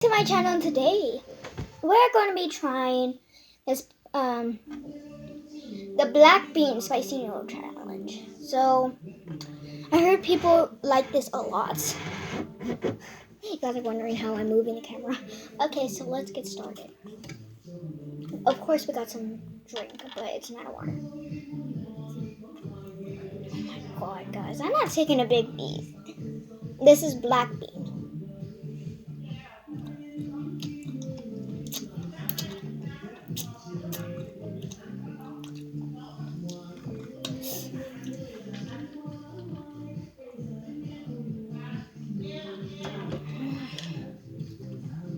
To my channel today. We're going to be trying this the black bean spicy noodle challenge. So I heard people like this a lot. You guys are wondering how I'm moving the camera. Okay, so let's get started. Of course we got some drink, but it's not a water. Oh my god, guys, I'm not taking a big piece. This is black bean.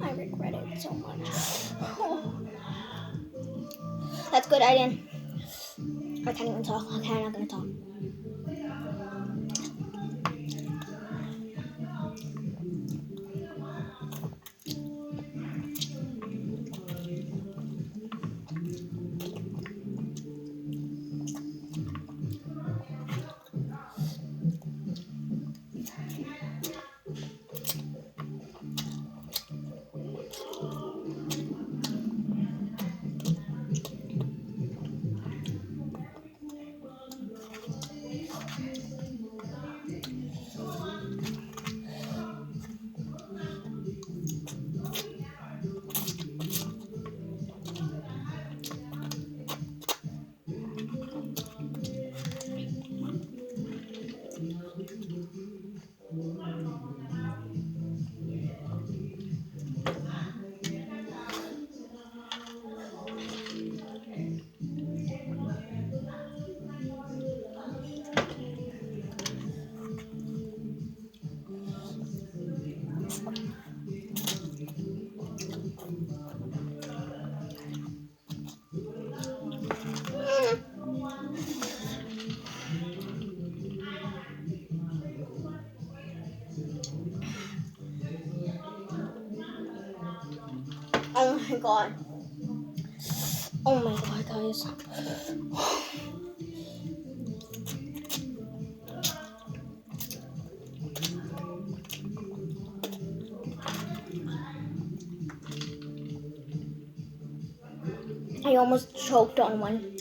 I regret it so much. That's good, I didn't. I can't even talk. Okay, I'm not gonna talk. Oh my god. Oh my god, guys. I almost choked on one.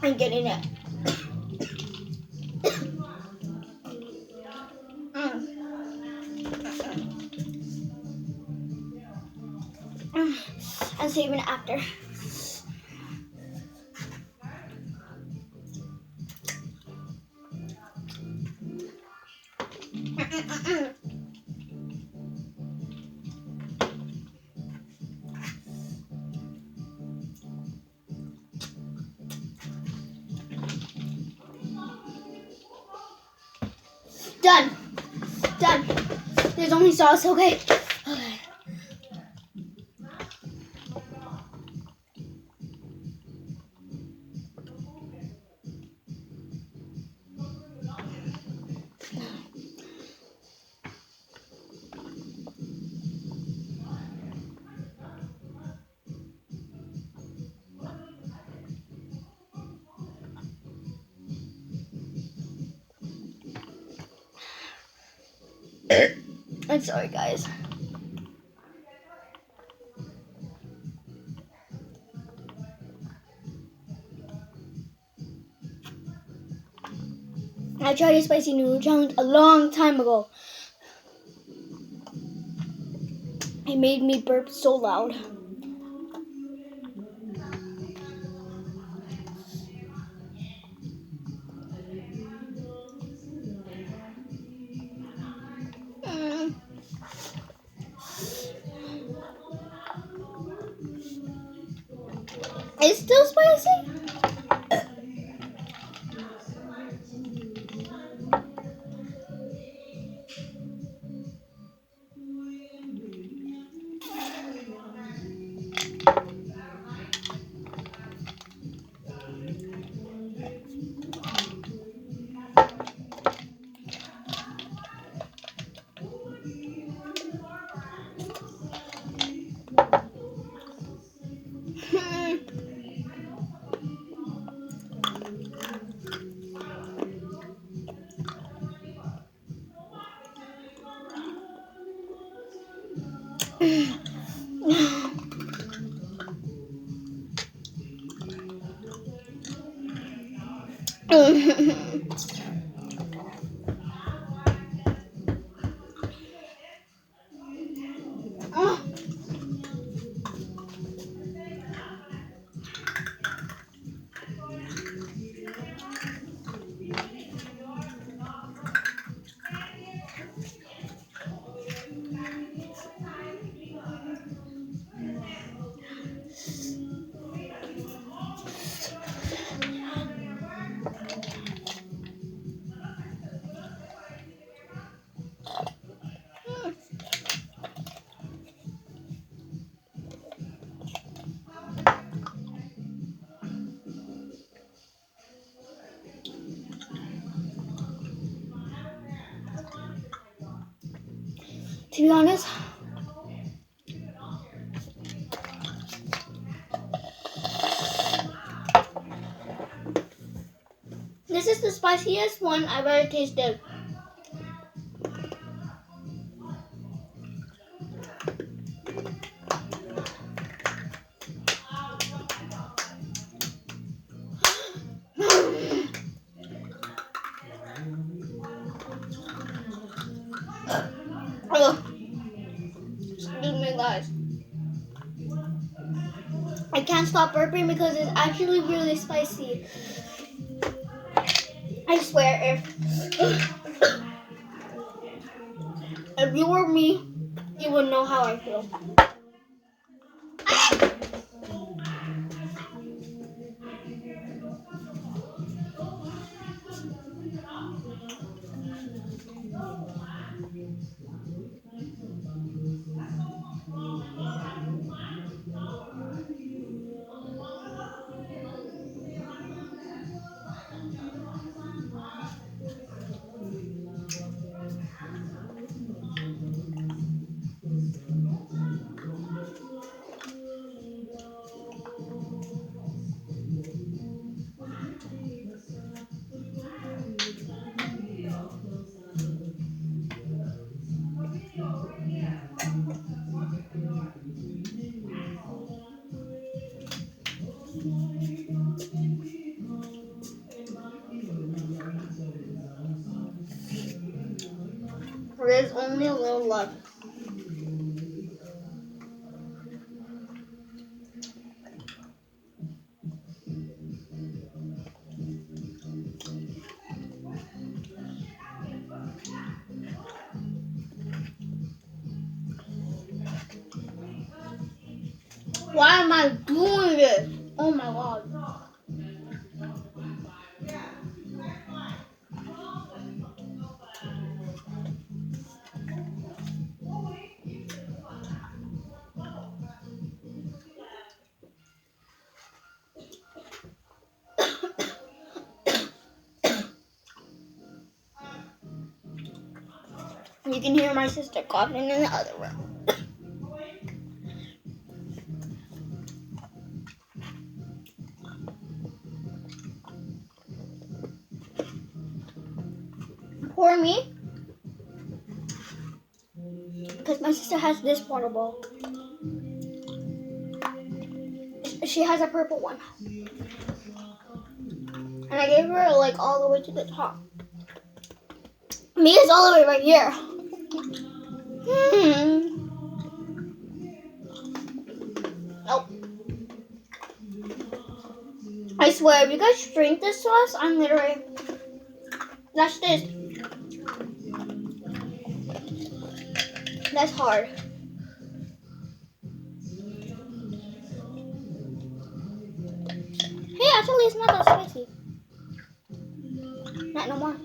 I'm getting it. I'm saving it after. Done. Done. There's only sauce, okay? Okay. I'm sorry, guys. I tried a spicy noodle challenge a long time ago. It made me burp so loud. It's still spicy? To be honest, this is the spiciest one I've ever tasted. Oh, excuse me, guys. I can't stop burping because it's actually really spicy. I swear, if you were me, you would know how I feel. There's only a little left. Why am I doing this? Oh my god. You can hear my sister coughing in the other room. Poor me. Because my sister has this water bottle. She has a purple one. And I gave her like all the way to the top. Me is all the way right here. Nope. I swear, if you guys drink this sauce, I'm literally... That's this. That's hard. Hey, actually, it's not that spicy. Not no more.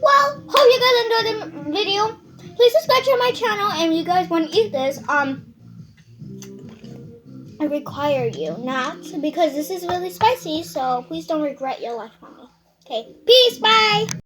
Well, hope you guys enjoyed the video. Please subscribe to my channel, and if you guys want to eat this, I require you not, because this is really spicy, so please don't regret your life on me. Okay, peace, bye!